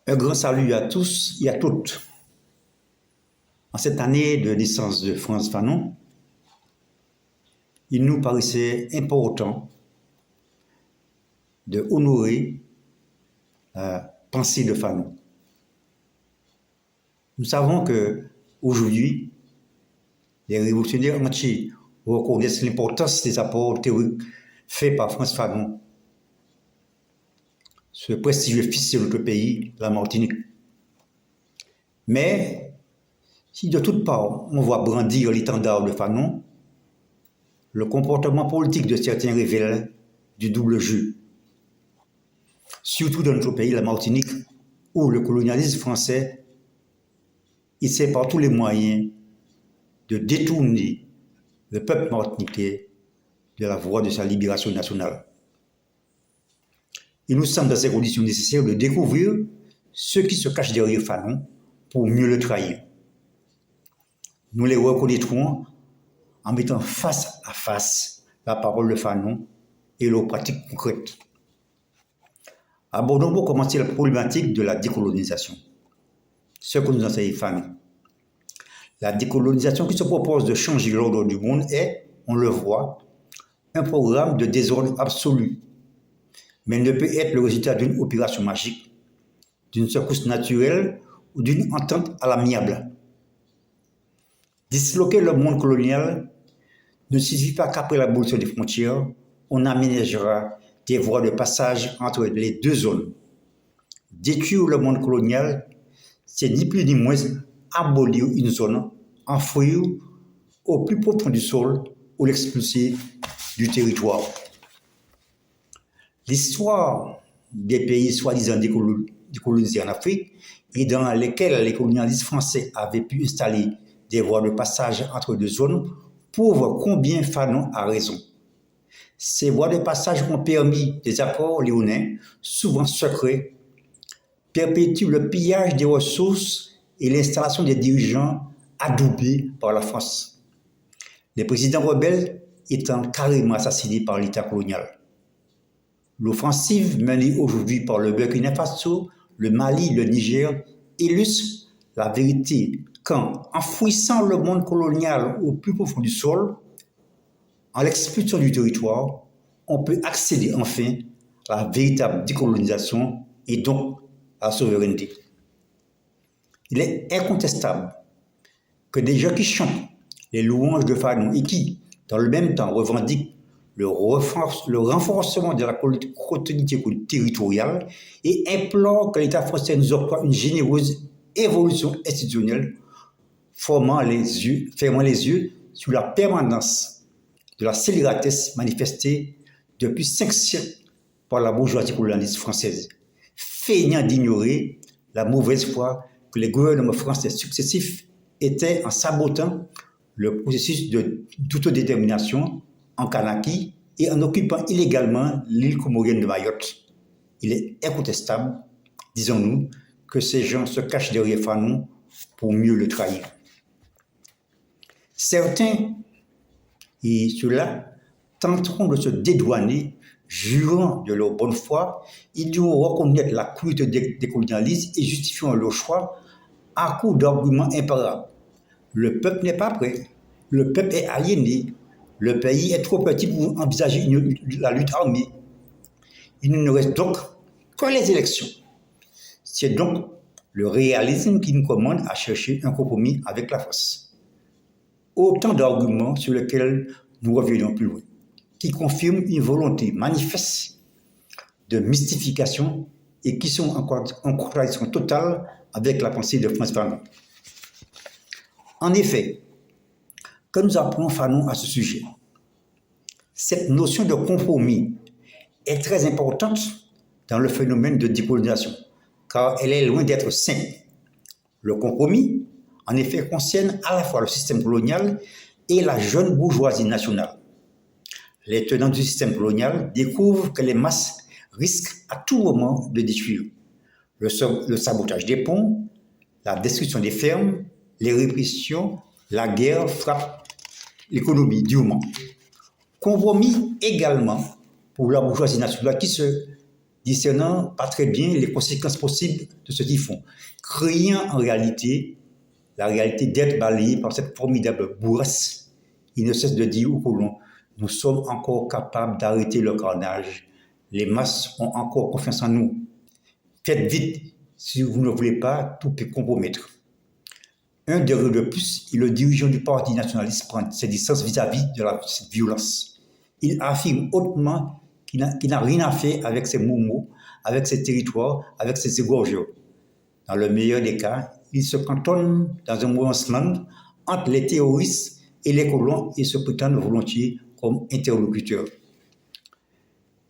Un grand salut à tous et à toutes. En cette année de naissance de Frantz Fanon, il nous paraissait important de honorer la pensée de Fanon. Nous savons que aujourd'hui, les révolutionnaires entiers reconnaissent l'importance des apports théoriques faits par Frantz Fanon, ce prestigieux fils de notre pays, la Martinique. Mais si de toutes parts on voit brandir l'étendard de Fanon, le comportement politique de certains révèle du double jeu. Surtout dans notre pays, la Martinique, où le colonialisme français essaie par tous les moyens de détourner le peuple martiniquais de la voie de sa libération nationale. Il nous semble dans ces conditions nécessaires de découvrir ce qui se cache derrière Fanon pour mieux le trahir. Nous les reconnaîtrons en mettant face à face la parole de Fanon et leurs pratiques concrètes. Abordons pour commencer la problématique de la décolonisation. Ce que nous enseigne Fanon. La décolonisation qui se propose de changer l'ordre du monde est, on le voit, un programme de désordre absolu, mais ne peut être le résultat d'une opération magique, d'une secousse naturelle ou d'une entente à l'amiable. Disloquer le monde colonial ne suffit pas qu'après l'abolition des frontières, on aménagera des voies de passage entre les deux zones. Détruire le monde colonial, c'est ni plus ni moins abolir une zone, enfouir au plus profond du sol ou l'expulser du territoire. L'histoire des pays soi-disant décolonisés en Afrique et dans lesquels les colonialistes français avaient pu installer des voies de passage entre deux zones prouve combien Fanon a raison. Ces voies de passage ont permis des accords léonins, souvent secrets, perpétuent le pillage des ressources et l'installation des dirigeants adoubés par la France. Les présidents rebelles étant carrément assassinés par l'État colonial. L'offensive menée aujourd'hui par le Burkina Faso, le Mali, le Niger illustre la vérité qu'en enfouissant le monde colonial au plus profond du sol, en l'expulsion du territoire, on peut accéder enfin à la véritable décolonisation et donc à la souveraineté. Il est incontestable que des gens qui chantent les louanges de Fanon et qui, dans le même temps, revendiquent le renforcement de la continuité territoriale et implorent que l'État français nous octroie une généreuse évolution institutionnelle, fermant les yeux sur la permanence de la scélératesse manifestée depuis 5 siècles par la bourgeoisie colonialiste française, feignant d'ignorer la mauvaise foi que les gouvernements français successifs étaient en sabotant le processus d'autodétermination en Kanaki et en occupant illégalement l'île comorienne de Mayotte. Il est incontestable, disons-nous, que ces gens se cachent derrière Fanon pour mieux le trahir. Certains, et ceux-là, tenteront de se dédouaner, jurant de leur bonne foi, ils devront reconnaître la cruauté des colonialistes et justifiant leur choix à coup d'arguments imparables. Le peuple n'est pas prêt, le peuple est aliéné, le pays est trop petit pour envisager la lutte armée. Il ne nous reste donc que les élections. C'est donc le réalisme qui nous commande à chercher un compromis avec la France. Autant d'arguments sur lesquels nous reviendrons plus loin, qui confirment une volonté manifeste de mystification et qui sont en contradiction totale avec la pensée de Frantz Fanon. En effet, que nous apprenons Fanon à ce sujet? Cette notion de compromis est très importante dans le phénomène de décolonisation, car elle est loin d'être simple. Le compromis, en effet, concerne à la fois le système colonial et la jeune bourgeoisie nationale. Les tenants du système colonial découvrent que les masses risquent à tout moment de détruire le sabotage des ponts, la destruction des fermes, les répressions, la guerre frappe l'économie durement. Compromis également pour la bourgeoisie nationale qui se discernant pas très bien les conséquences possibles de ce qu'ils font, créant en réalité la réalité d'être balayée par cette formidable bourrasse. Il ne cesse de dire aux colons, nous sommes encore capables d'arrêter le carnage. Les masses ont encore confiance en nous. Faites vite, si vous ne voulez pas, tout peut compromettre. Un degré de plus, et le dirigeant du Parti nationaliste prend ses distances vis-à-vis de cette violence. Il affirme hautement qu'il n'a rien à faire avec ces moumous, avec ces territoires, avec ces égorgeurs. Dans le meilleur des cas, il se cantonne dans un mouvement slang entre les terroristes et les colons et se prétendent volontiers comme interlocuteurs.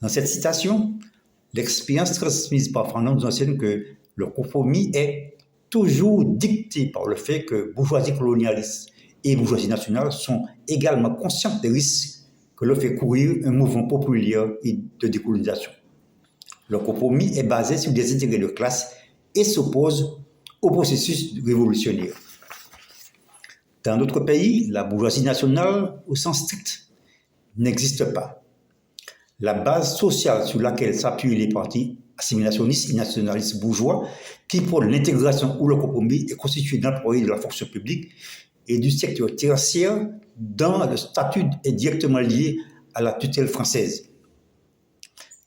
Dans cette citation, l'expérience transmise par Fanon nous enseigne que le compromis est toujours dicté par le fait que bourgeoisie colonialiste et bourgeoisie nationale sont également conscientes des risques que leur fait courir un mouvement populaire et de décolonisation. Le compromis est basé sur des intérêts de classe et s'oppose au processus révolutionnaire. Dans notre pays, la bourgeoisie nationale, au sens strict, n'existe pas. La base sociale sur laquelle s'appuient les partis assimilationnistes et nationalistes bourgeois qui prônent l'intégration ou le compromis est constituée d'employés de la fonction publique et du secteur tertiaire dont le statut est directement lié à la tutelle française.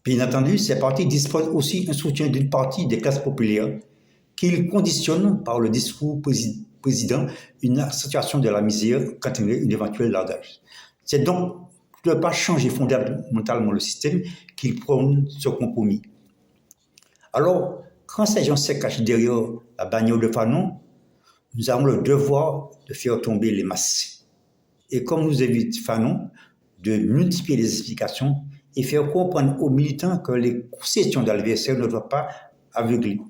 Bien entendu, ces partis disposent aussi d'un soutien d'une partie des classes populaires qu'ils conditionnent par le discours président une accentuation de la misère quand il y a une éventuelle largage. C'est donc de ne pas changer fondamentalement le système qu'ils prônent ce compromis. Alors, quand ces gens se cachent derrière la bannière de Fanon, nous avons le devoir de faire tomber les masses. Et comme nous évite Fanon, de multiplier les explications et faire comprendre aux militants que les concessions de l'adversaire ne doivent pas aveugler.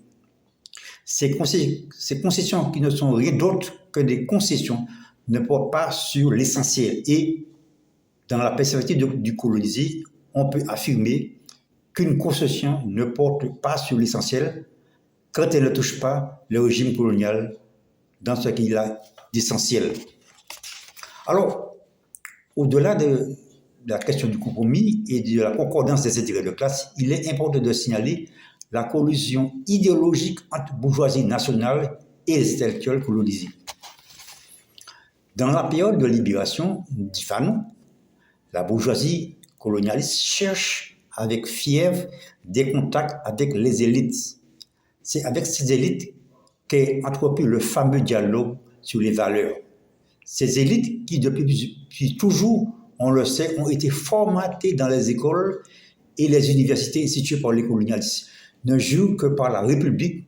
Ces concessions qui ne sont rien d'autre que des concessions ne portent pas sur l'essentiel. Et dans la perspective du colonisé, on peut affirmer qu'une concession ne porte pas sur l'essentiel quand elle ne touche pas le régime colonial dans ce qu'il a d'essentiel. Alors, au-delà de la question du compromis et de la concordance des intérêts de classe, il est important de signaler la collusion idéologique entre bourgeoisie nationale et les intellectuels colonisés. Dans la période de libération, dit Fanon, la bourgeoisie colonialiste cherche avec fièvre des contacts avec les élites. C'est avec ces élites qu'est entrepris le fameux dialogue sur les valeurs. Ces élites qui, depuis toujours, on le sait, ont été formatées dans les écoles et les universités instituées par les colonialistes, ne jouent que par la République,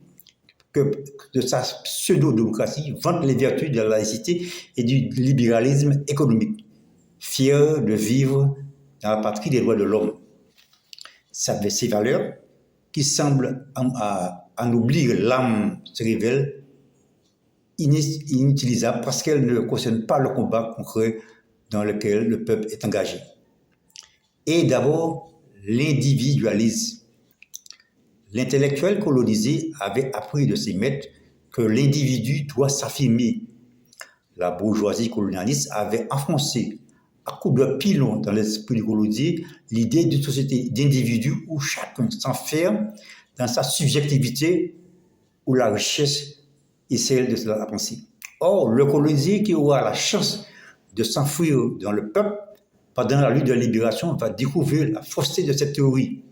que de sa pseudo-démocratie, vantent les vertus de la laïcité et du libéralisme économique, fiers de vivre dans la patrie des droits de l'homme. Ces valeurs, qui semblent en oublier l'âme, se révèlent inutilisables parce qu'elles ne concernent pas le combat concret dans lequel le peuple est engagé. Et d'abord, l'individualisme. L'intellectuel colonisé avait appris de ses maîtres que l'individu doit s'affirmer. La bourgeoisie colonialiste avait enfoncé à coups de pilon dans l'esprit du colonisé l'idée d'une société d'individus où chacun s'enferme dans sa subjectivité, où la richesse est celle de la pensée. Or, le colonisé qui aura la chance de s'enfuir dans le peuple pendant la lutte de libération va découvrir la fausseté de cette théorie.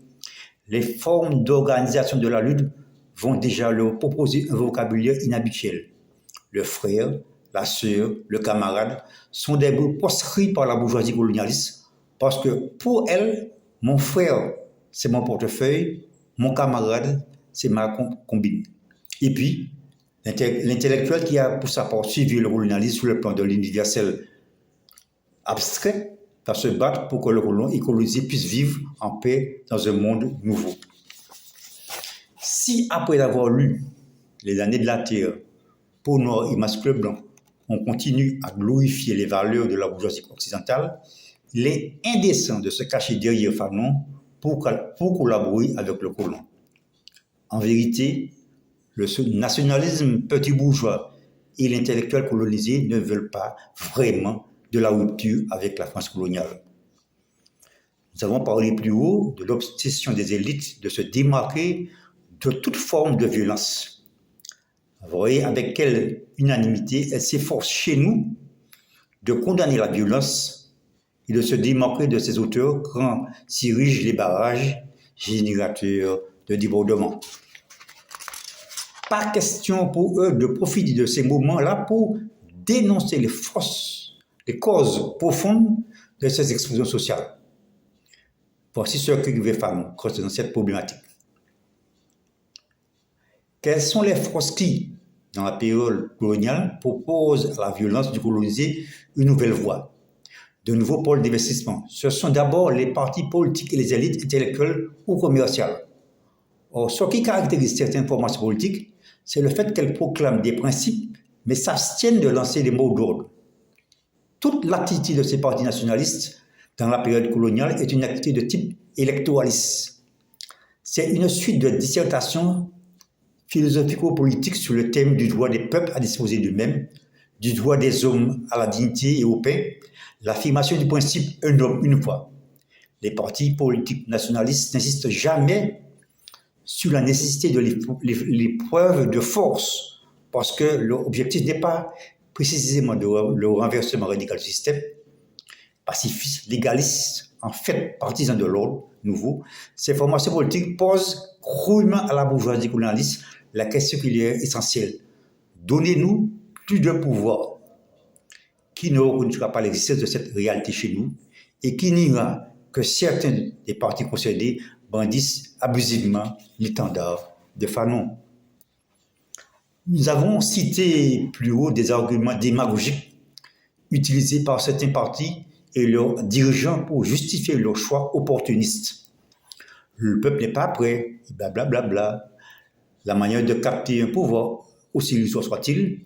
Les formes d'organisation de la lutte vont déjà leur proposer un vocabulaire inhabituel. Le frère, la sœur, le camarade sont des mots proscrits par la bourgeoisie colonialiste parce que pour elle, mon frère, c'est mon portefeuille, mon camarade, c'est ma combine. Et puis, l'intellectuel qui a pour sa part suivi le colonialisme sur le plan de l'universel abstrait va se battre pour que le colon et colonisé puissent vivre en paix dans un monde nouveau. Si après avoir lu Les années de la terre, Peau noire et masque blanc, on continue à glorifier les valeurs de la bourgeoisie occidentale, il est indécent de se cacher derrière Fanon pour collaborer avec le colon. En vérité, le nationalisme petit bourgeois et l'intellectuel colonisé ne veulent pas vraiment de la rupture avec la France coloniale. Nous avons parlé plus haut de l'obsession des élites de se démarquer de toute forme de violence. Vous voyez avec quelle unanimité elles s'efforcent chez nous de condamner la violence et de se démarquer de ses auteurs quand s'érigent les barrages générateurs de débordement. Pas question pour eux de profiter de ces moments-là pour dénoncer les causes profondes de ces explosions sociales. Voici ce que les femmes concernant cette problématique. Quelles sont les forces qui, dans la période coloniale, proposent à la violence du colonisé une nouvelle voie, de nouveaux pôles d'investissement? Ce sont d'abord les partis politiques et les élites intellectuelles ou commerciales. Or, ce qui caractérise certaines formations politiques, c'est le fait qu'elles proclament des principes, mais s'abstiennent de lancer des mots d'ordre. Toute l'activité de ces partis nationalistes dans la période coloniale est une activité de type électoraliste. C'est une suite de dissertations philosophico-politiques sur le thème du droit des peuples à disposer d'eux-mêmes, du droit des hommes à la dignité et au pain, l'affirmation du principe « un homme, une voix ». Les partis politiques nationalistes n'insistent jamais sur la nécessité de l'épreuve de force, parce que leur objectif n'est pas précisément le renversement radical du système. Pacifistes, légalistes, en fait partisans de l'ordre nouveau, ces formations politiques posent cruellement à la bourgeoisie colonialiste la question qui est essentielle. Donnez-nous plus de pouvoir. Qui ne reconnaîtra pas l'existence de cette réalité chez nous et qui niera que certains des partis concernés bandissent abusivement l'étendard de Fanon. Nous avons cité plus haut des arguments démagogiques utilisés par certains partis et leurs dirigeants pour justifier leur choix opportuniste. Le peuple n'est pas prêt, blablabla. La manière de capter un pouvoir, aussi illusoire soit-il,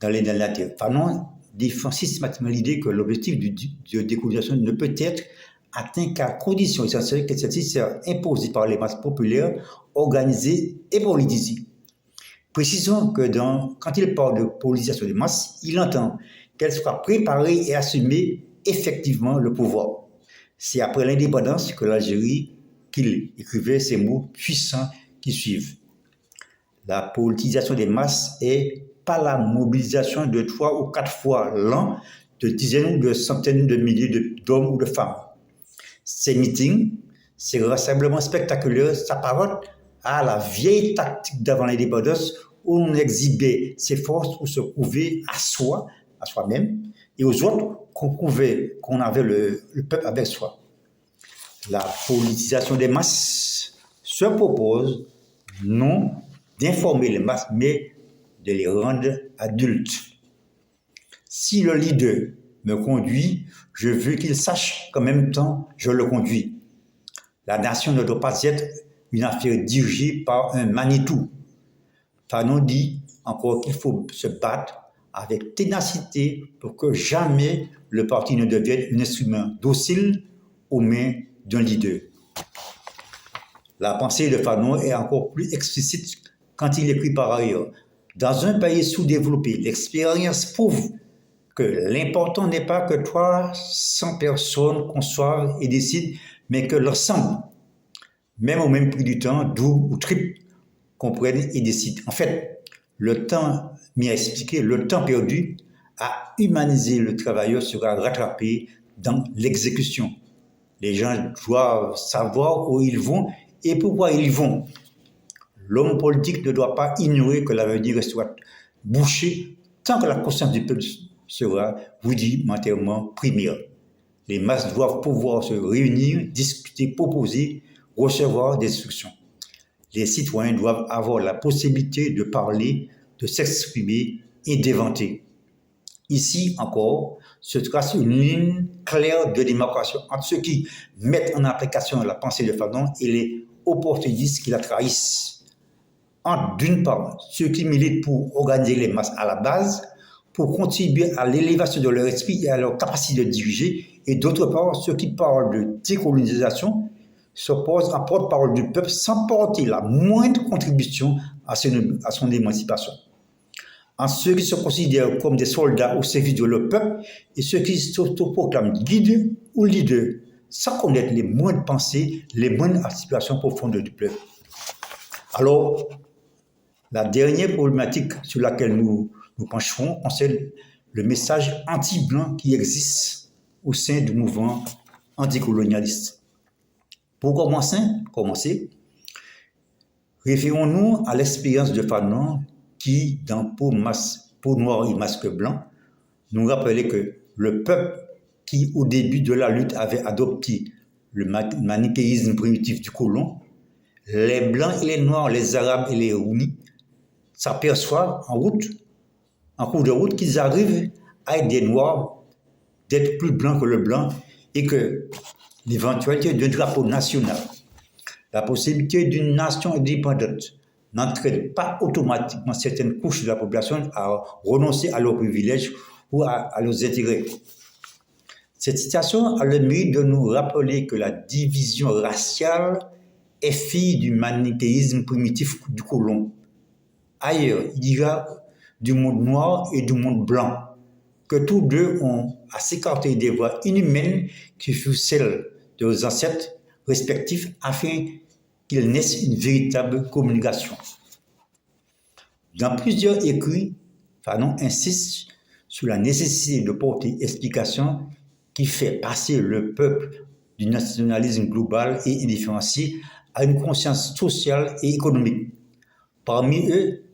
dans les terres. Fanon défend systématiquement l'idée que l'objectif de décolonisation ne peut être atteint qu'à condition essentielle que celle-ci soit imposée par les masses populaires, organisées et politisées. Précisons que quand il parle de politisation des masses, il entend qu'elles soient préparées et assumées effectivement le pouvoir. C'est après l'indépendance que l'Algérie qu'il écrivait ces mots puissants qui suivent. La politisation des masses est pas la mobilisation de 3 ou 4 fois l'an de dizaines ou de centaines de milliers d'hommes ou de femmes. Ces meetings, ces rassemblements spectaculaires s'apparentent à la vieille tactique d'avant l'indépendance où on exhibait ses forces pour se prouver à soi-même, et aux autres qu'on prouvait qu'on avait le peuple avec soi. La politisation des masses se propose non d'informer les masses, mais de les rendre adultes. Si le leader me conduit, je veux qu'il sache qu'en même temps, je le conduis. La nation ne doit pas être une affaire dirigée par un Manitou. Fanon dit encore qu'il faut se battre avec ténacité pour que jamais le parti ne devienne un instrument docile aux mains d'un leader. La pensée de Fanon est encore plus explicite quand il écrit par ailleurs. Dans un pays sous-développé, l'expérience prouve que l'important n'est pas que 300 personnes conçoivent et décident, mais que l'ensemble, même au même prix du temps, double ou triple, comprennent et décident. En fait, le temps perdu à humaniser le travailleur sera rattrapé dans l'exécution. Les gens doivent savoir où ils vont et pourquoi ils vont. L'homme politique ne doit pas ignorer que l'avenir restera bouché tant que la conscience du peuple sera rudimentairement primaire. Les masses doivent pouvoir se réunir, discuter, proposer, recevoir des instructions. Les citoyens doivent avoir la possibilité de parler, de s'exprimer et d'inventer. Ici encore, se trace une ligne claire de démarcation entre ceux qui mettent en application la pensée de Fanon et les opportunistes qui la trahissent. Entre, d'une part, ceux qui militent pour organiser les masses à la base, pour contribuer à l'élévation de leur esprit et à leur capacité de diriger, et d'autre part, ceux qui parlent de décolonisation s'opposent en porte-parole du peuple sans porter la moindre contribution à son émancipation. En ceux qui se considèrent comme des soldats au service de leur peuple et ceux qui s'autoproclament guides ou leaders, sans connaître les moindres pensées, les moindres aspirations profondes du peuple. Alors, la dernière problématique sur laquelle nous pencherons concerne le message anti-blanc qui existe au sein du mouvement anticolonialiste. Pour commencer, référons-nous à l'expérience de Fanon qui, dans Peau noire et masque blanc, nous rappelait que le peuple qui, au début de la lutte, avait adopté le manichéisme primitif du colon, les blancs et les noirs, les arabes et les roumis, s'aperçoivent en cours de route, qu'ils arrivent à être des noirs, d'être plus blancs que le blanc, et que l'éventualité d'un drapeau national, la possibilité d'une nation indépendante, n'entraîne pas automatiquement certaines couches de la population à renoncer à leurs privilèges ou à leurs intérêts. Cette situation a le mérite de nous rappeler que la division raciale est fille du manichéisme primitif du colon. Ailleurs, il y a du monde noir et du monde blanc, que tous deux ont à s'écarter des voies inhumaines qui furent celles de leurs ancêtres respectifs afin qu'il naisse une véritable communication. Dans plusieurs écrits, Fanon insiste sur la nécessité de porter explication qui fait passer le peuple du nationalisme global et indifférencié à une conscience sociale et économique. Parmi eux,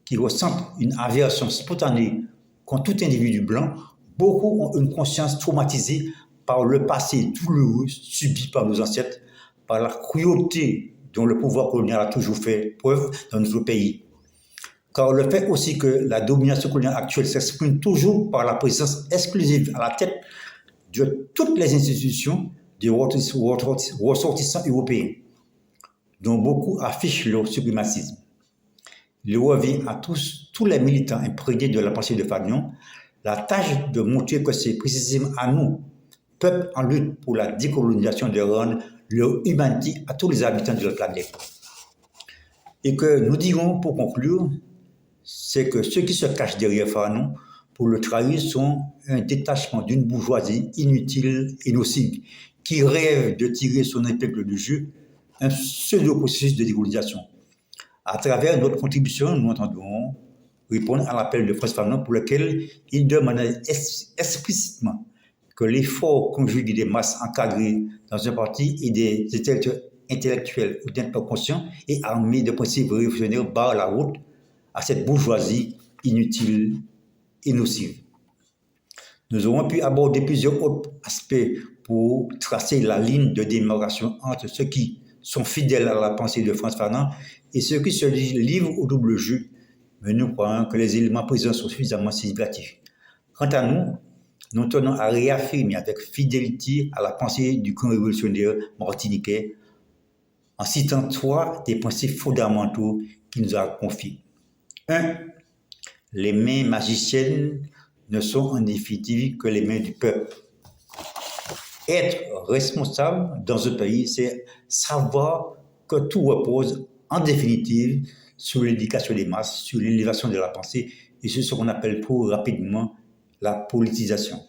qui ressentent une aversion spontanée contre tout individu blanc, beaucoup ont une conscience traumatisée par le passé douloureux subi par nos ancêtres, par la cruauté dont le pouvoir colonial a toujours fait preuve dans notre pays. Car le fait aussi que la domination coloniale actuelle s'exprime toujours par la présence exclusive à la tête de toutes les institutions des ressortissants européens, dont beaucoup affichent leur suprémacisme. Il revient à tous les militants imprégnés de la pensée de Fanon la tâche de montrer que c'est précisément à nous, peuple en lutte pour la décolonisation, de rendre leur humanité à tous les habitants de la planète. Et que nous dirons pour conclure, c'est que ceux qui se cachent derrière Fanon pour le trahir sont un détachement d'une bourgeoisie inutile et nocive qui rêve de tirer son épingle du jeu, un pseudo-processus de décolonisation. À travers notre contribution, nous entendrons répondre à l'appel de Frantz Fanon pour lequel il demandait explicitement que l'effort conjugué des masses encadrées dans un parti et des intellectuels ou d'un peu conscients et armés de principes révolutionnaires barrent la route à cette bourgeoisie inutile et nocive. Nous aurons pu aborder plusieurs autres aspects pour tracer la ligne de démarcation entre ceux qui sont fidèles à la pensée de Frantz Fanon et ceux qui se livrent au double jeu, mais nous croyons que les éléments présents sont suffisamment significatifs. Quant à nous, nous tenons à réaffirmer avec fidélité à la pensée du grand révolutionnaire martiniquais en citant trois des principes fondamentaux qu'il nous a confiés. 1. Les mains magiciennes ne sont en définitive que les mains du peuple. Être responsable dans un pays, c'est savoir que tout repose en définitive sur l'éducation des masses, sur l'élévation de la pensée et sur ce qu'on appelle trop rapidement la politisation.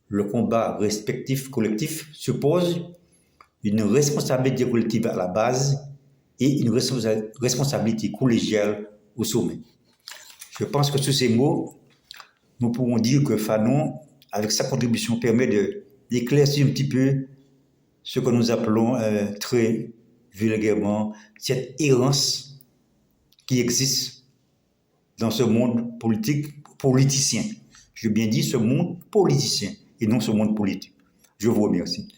Le combat respectif collectif suppose une responsabilité collective à la base et une responsabilité collégiale au sommet. Je pense que sous ces mots, nous pouvons dire que Fanon, avec sa contribution, permet d'éclaircir un petit peu ce que nous appelons très vulgairement cette errance qui existe dans ce monde politicien. Je veux bien dire ce monde politicien et non ce monde politique. Je vous remercie.